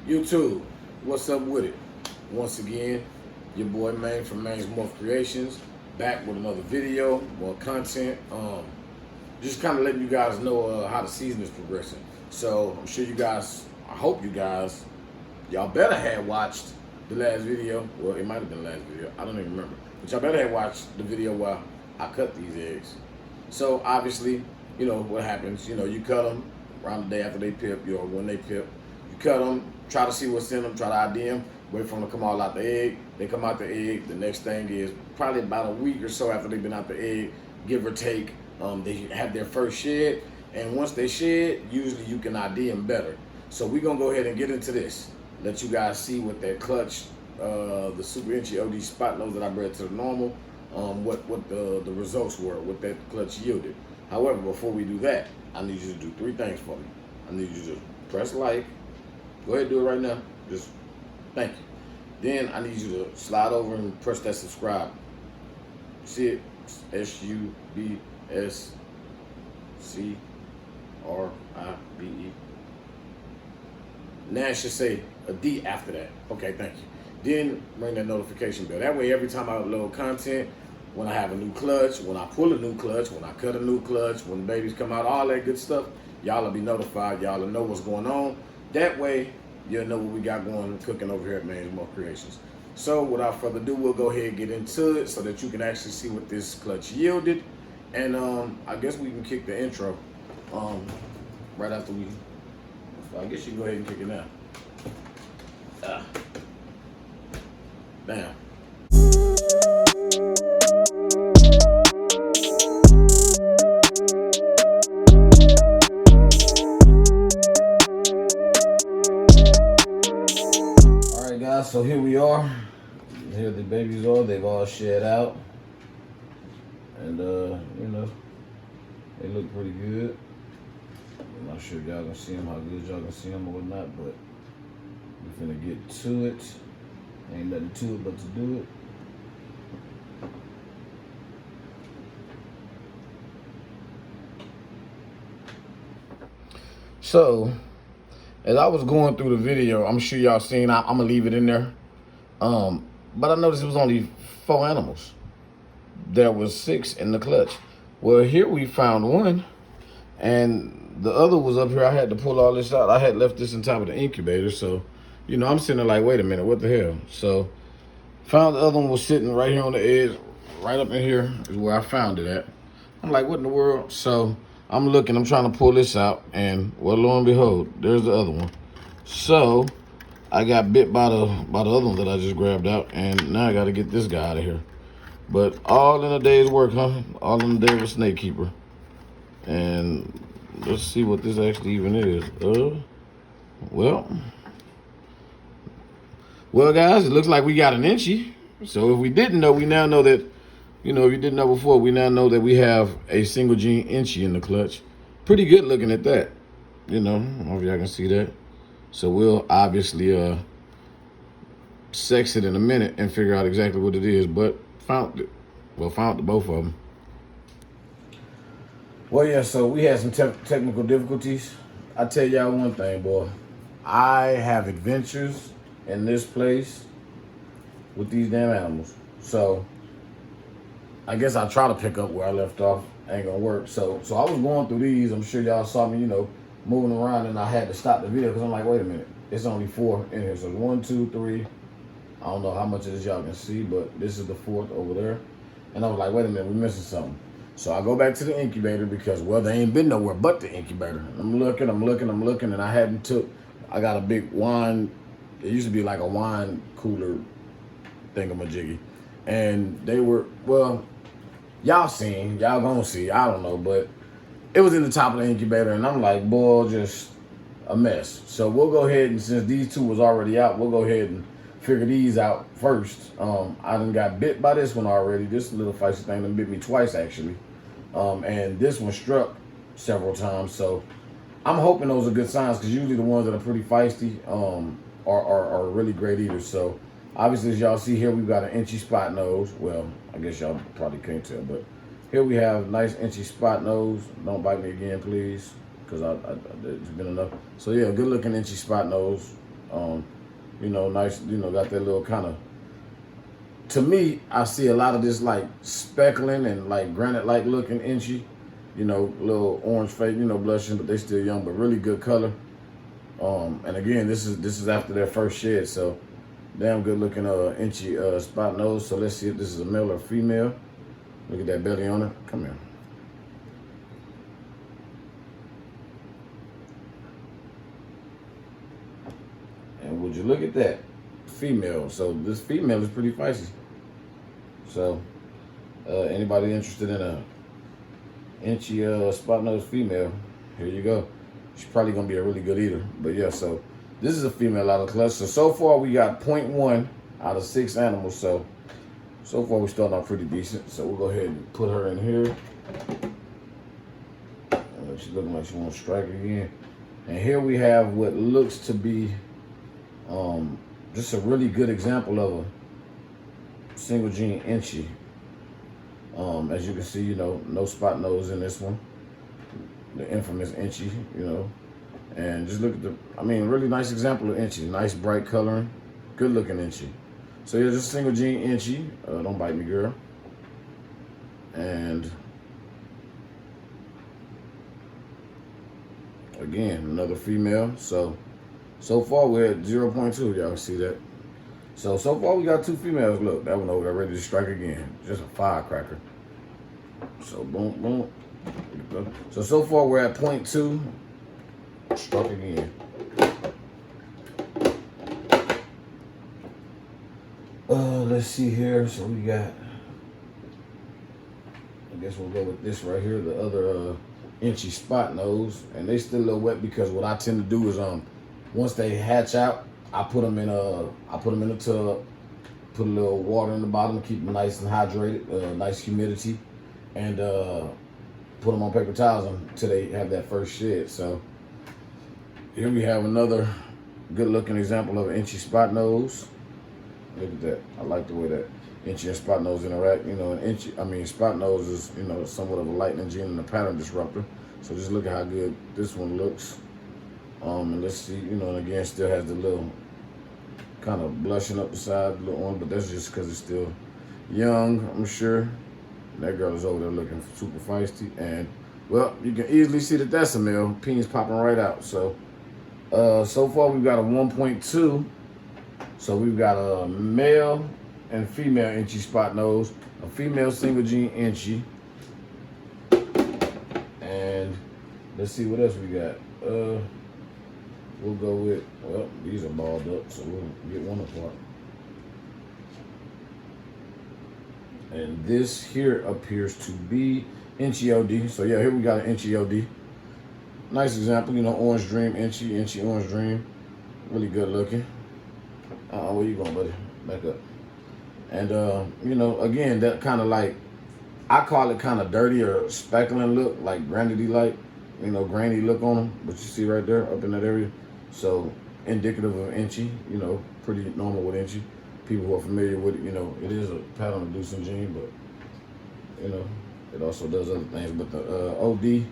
YouTube, what's up with it? Once again, your boy Main from Main's Morph Creations, back with another video, more content. Just kind of letting you guys know how the season is progressing. So I'm sure you guys, I hope you guys, y'all better have watched the last video. Well, it might have been the last video. I don't even remember. But y'all better have watched the video where I cut these eggs. So obviously, you know what happens. You know, you cut them around the day after they pip, or when they pip. You cut them, try to see what's in them, try to ID them, wait for them to come all out the egg. They come out the egg. The next thing is probably about a week or so after they've been out the egg, give or take. They have their first shed, and once they shed, usually you can ID them better. So we're gonna go ahead and get into this. Let you guys see what that clutch, the Super Inchy OD spot nose that I bred to the normal, what the results were, what that clutch yielded. However, before we do that, I need you to do three things for me. I need you to press like. Go ahead and do it right now. Just thank you. Then I need you to slide over and press that subscribe. See it? SUBSCRIBE. Now it should say a D after that. Okay, thank you. Then ring that notification bell. That way, every time I upload content, when I have a new clutch, when I pull a new clutch, when I cut a new clutch, when babies come out, all that good stuff, y'all will be notified. Y'all will know what's going on. That way, you'll know what we got going cooking over here at Main's Morph Creations. So without further ado, we'll go ahead and get into it so that you can actually see what this clutch yielded. And I guess we can kick the intro right after we, I guess you can go ahead and kick it now. Bam. Alright guys, so here we are. Here the babies are. They've all shed out. And you know, they look pretty good. I'm not sure if y'all can see them, how good y'all can see them or whatnot, but we're finna get to it. Ain't nothing to it but to do it. So, as I was going through the video, I'm sure y'all seen, I'm gonna leave it in there. But I noticed it was only 4 animals. There was 6 in the clutch. Well, here we found one, and the other was up here. I had to pull all this out. I had left this on top of the incubator, so, you know, I'm sitting there like, wait a minute, what the hell? So, found the other one was sitting right here on the edge, right up in here is where I found it at. I'm like, what in the world? So, I'm looking, I'm trying to pull this out, and well, lo and behold, there's the other one. So, I got bit by the other one that I just grabbed out, and now I got to get this guy out of here. But all in a day's work, huh? All in a day of a snake keeper. And let's see what this actually even is. Well, guys, it looks like we got an inchy. So if we didn't know, we now know that, you know, if you didn't know before, we now know that we have a single gene inchy in the clutch. Pretty good looking at that. You know, I don't know if y'all can see that. So we'll obviously sex it in a minute and figure out exactly what it is, but found it. Well, found the both of them. Well, yeah, so we had some technical difficulties. I tell y'all one thing, boy. I have adventures in this place with these damn animals. So I guess I'll try to pick up where I left off. Ain't gonna work. So I was going through these. I'm sure y'all saw me, you know, moving around, and I had to stop the video because I'm like, wait a minute. It's only 4 in here. So 1, 2, 3. I don't know how much of this y'all can see, but this is the 4th over there. And I was like, wait a minute, we're missing something. So I go back to the incubator because, well, they ain't been nowhere but the incubator. I'm looking, and I got a big wine. It used to be like a wine cooler thingamajiggy. And they were, well, y'all gonna see, I don't know, but it was in the top of the incubator, and I'm like, boy, just a mess. So we'll go ahead, and since these 2 was already out, we'll go ahead and figure these out first. I done got bit by this one already. This little feisty thing done bit me twice, actually. And this one struck several times. So I'm hoping those are good signs, because usually the ones that are pretty feisty are really great eaters. So obviously, as y'all see here, we've got an inchy spot nose. Well, I guess y'all probably can't tell, but here we have nice inchy spot nose. Don't bite me again, please, because it's been enough. So yeah, good looking inchy spot nose. You know, nice, you know, got that little kind of, to me, I see a lot of this like speckling and like granite-like looking inchy, you know, little orange face, you know, blushing, but they still young, but really good color. And again, this is after their first shed, so damn good looking inchy spot nose. So let's see if this is a male or female. Look at that belly on it. Come here. And would you look at that? Female. So this female is pretty feisty. So anybody interested in a inchy spot nose female, here you go. She's probably gonna be a really good eater. But yeah, so this is a female out of the clutch. So far we got 0.1 out of 6 animals. So far we're starting out pretty decent. So we'll go ahead and put her in here. She's looking like she wants to strike again. And here we have what looks to be just a really good example of a single gene inchy. As you can see, you know, no spot nose in this one. The infamous inchy, you know. And just look at the, I mean, really nice example of inchy. Nice bright coloring, good looking inchy. So yeah, just single gene inchy. Don't bite me, girl. And again, another female. So far we're at 0.2. Y'all see that? So far we got 2 females. Look, that one over there ready to strike again. Just a firecracker. So boom, boom. So far we're at 0.2. Struck again. Let's see here. So we got, I guess we'll go with this right here, the other inchy spot nose. And they still a little wet because what I tend to do is once they hatch out, I put them in a tub, put a little water in the bottom, keep them nice and hydrated, nice humidity, and put them on paper towels until they have that first shed. So here we have another good looking example of an inchy spot nose. Look at that. I like the way that inchy and spot nose interact. You know, spot nose is, you know, somewhat of a lightning gene and a pattern disruptor. So just look at how good this one looks. And let's see, you know, and again, still has the little kind of blushing up the side, the little one, but that's just because it's still young, I'm sure. That girl is over there looking super feisty. And, well, you can easily see that that's a male. Peen's popping right out. So far we've got a 1.2. So we've got a male and female inchy spot nose, a female single gene inchy. And let's see what else we got. We'll go with, well, these are balled up, so we'll get one apart. And this here appears to be inchy OD. So yeah, here we got an inchy OD. Nice example, you know, orange dream, inchy orange dream. Really good looking. Where you going, buddy? Back up. And you know, again, that kind of like, I call it kind of dirty or speckling look, like granity like, you know, grainy look on them. But you see right there, up in that area. So indicative of inchy, you know, pretty normal with inchy. People who are familiar with it, you know, it is a pattern reducing gene, but you know, it also does other things. But the OD, this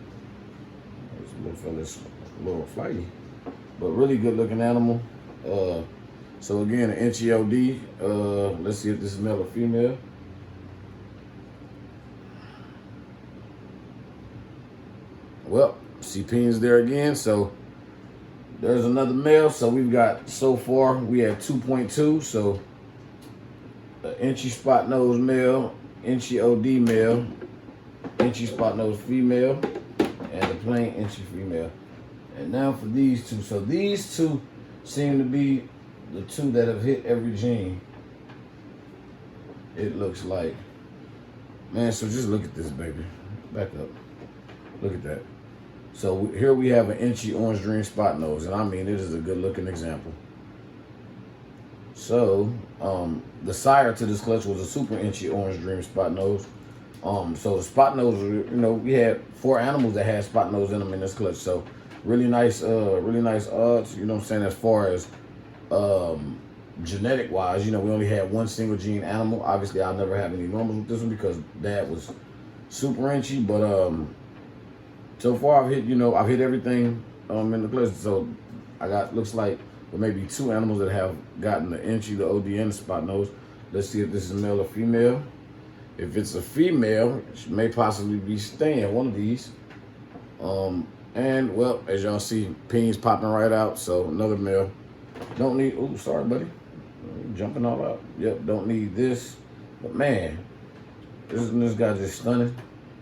little fella's a little flighty, but really good looking animal. So again, an inchy OD. Let's see if this is male or female. Well, see Peen's there again. So there's another male. So we've got, so far we have 2.2. So an inchy spot nose male, inchy OD male, inchy spot nose female, and a plain inchy female. And now for these two. So these two seem to be the two that have hit every gene. It looks like. Man, so just look at this, baby. Back up. Look at that. So here we have an inchy orange dream spot nose, and I mean, it is a good looking example. So the sire to this clutch was a super inchy orange dream spot nose. So the spot nose, you know, we had 4 animals that had spot nose in them in this clutch. So really nice odds, you know what I'm saying, as far as genetic wise. You know, we only had 1 single gene animal. Obviously I'll never have any normals with this one because dad was super inchy, but so far I've hit everything in the clutch. So I got, looks like or maybe 2 animals that have gotten the inchy, the OD, and the spot nose. Let's see if this is male or female. If it's a female, she may possibly be staying one of these. And well, as y'all see, peens popping right out. So another male. Don't need. Oh, sorry, buddy. Jumping all out. Yep, don't need this. But man, this guy just stunning.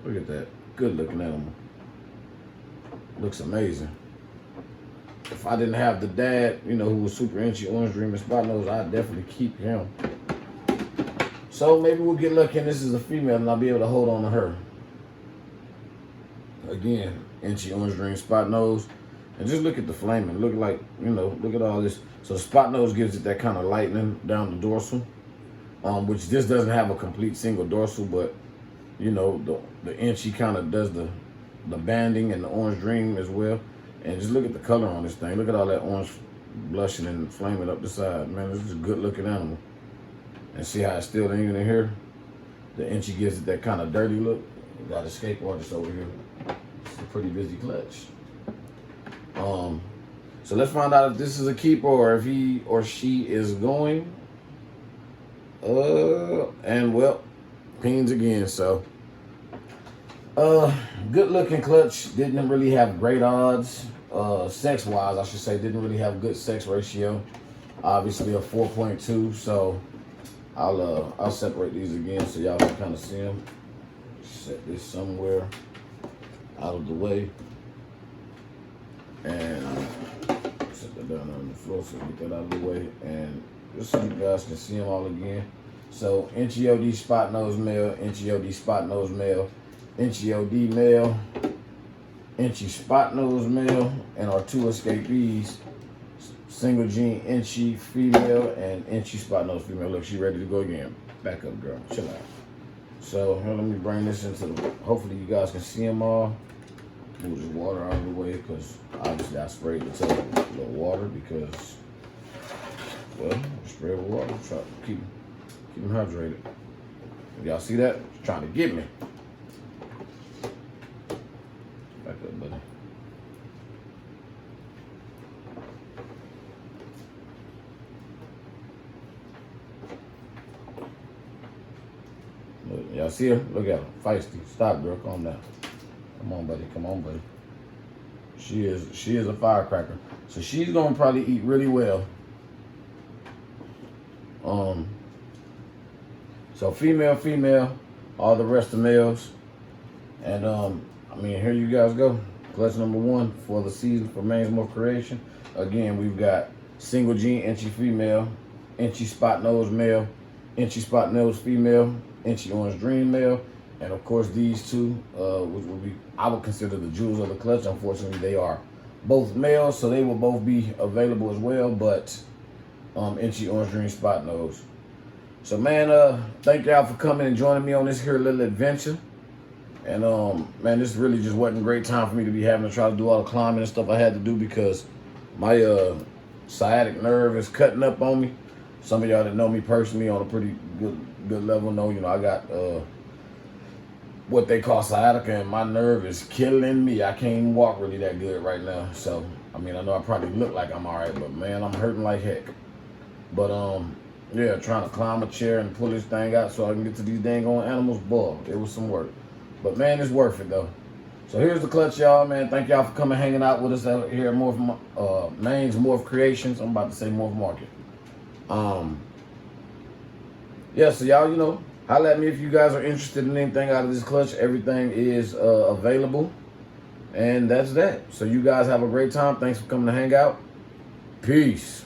Look at that. Good looking animal. Looks amazing. If I didn't have the dad, you know, who was super inchy, orange dream, and spot nose, I'd definitely keep him. So maybe we'll get lucky and this is a female and I'll be able to hold on to her. Again, inchy, orange dream, spot nose. And just look at the flaming. Look like, you know, look at all this. So the spot nose gives it that kind of lightning down the dorsal, which this doesn't have a complete single dorsal, but you know, the inchy kind of does the banding and the orange dream as well. And just look at the color on this thing. Look at all that orange blushing and flaming up the side. Man, this is a good looking animal. And see how it's still even in here? The inchy gives it that kind of dirty look. We got a escape artist over here. It's a pretty busy clutch. So let's find out if this is a keeper or if he or she is going. And well, peens again. So good looking clutch. Didn't really have great odds. Sex wise, I should say, didn't really have good sex ratio. Obviously a 4.2. So I'll separate these again so y'all can kind of see them. Set this somewhere out of the way. And set that down on the floor so we get that out of the way. And just so you guys can see them all again. So inchy OD spot nose male, inchy OD spot nose male, inchy OD male, inchy spot nose male, and our 2 escapees, single gene inchy female and inchy spot nose female. Look, she ready to go again. Back up, girl. Chill out. So here, let me bring this into the. Hopefully you guys can see them all. Move this water out of the way because obviously I sprayed the tail with a little water because, well, spray with water. Try to keep them hydrated. Y'all see that? It's trying to get me. Back up, buddy. Look, y'all see her? Look at her. Feisty. Stop, girl. Calm down. Come on, buddy. Come on, buddy. She is a firecracker. So she's gonna probably eat really well. So female, all the rest of males. And I mean, here you guys go. Clutch number 1 for the season for Maine's Morph Creation. Again, we've got single gene inchy female, inchy spot nose male, inchy spot nose female, inchy orange dream male, and of course these 2, which will be, I would consider the jewels of the clutch. Unfortunately, they are both males, so they will both be available as well, but inchy orange dream spot nose. So man, thank y'all for coming and joining me on this here little adventure. And man, this really just wasn't a great time for me to be having to try to do all the climbing and stuff I had to do because my sciatic nerve is cutting up on me. Some of y'all that know me personally on a pretty good level know, you know, I got what they call sciatica, and my nerve is killing me. I can't even walk really that good right now. So I mean, I know I probably look like I'm all right, but man, I'm hurting like heck. But yeah, trying to climb a chair and pull this thing out so I can get to these dang on animals, boy, it was some work. But man, it's worth it though. So here's the clutch, y'all, man. Thank y'all for coming hanging out with us out here at Maine's Morph Creations. I'm about to say Morph Market. Yeah, so y'all, you know, holla at me if you guys are interested in anything out of this clutch. Everything is available. And that's that. So you guys have a great time. Thanks for coming to hang out. Peace.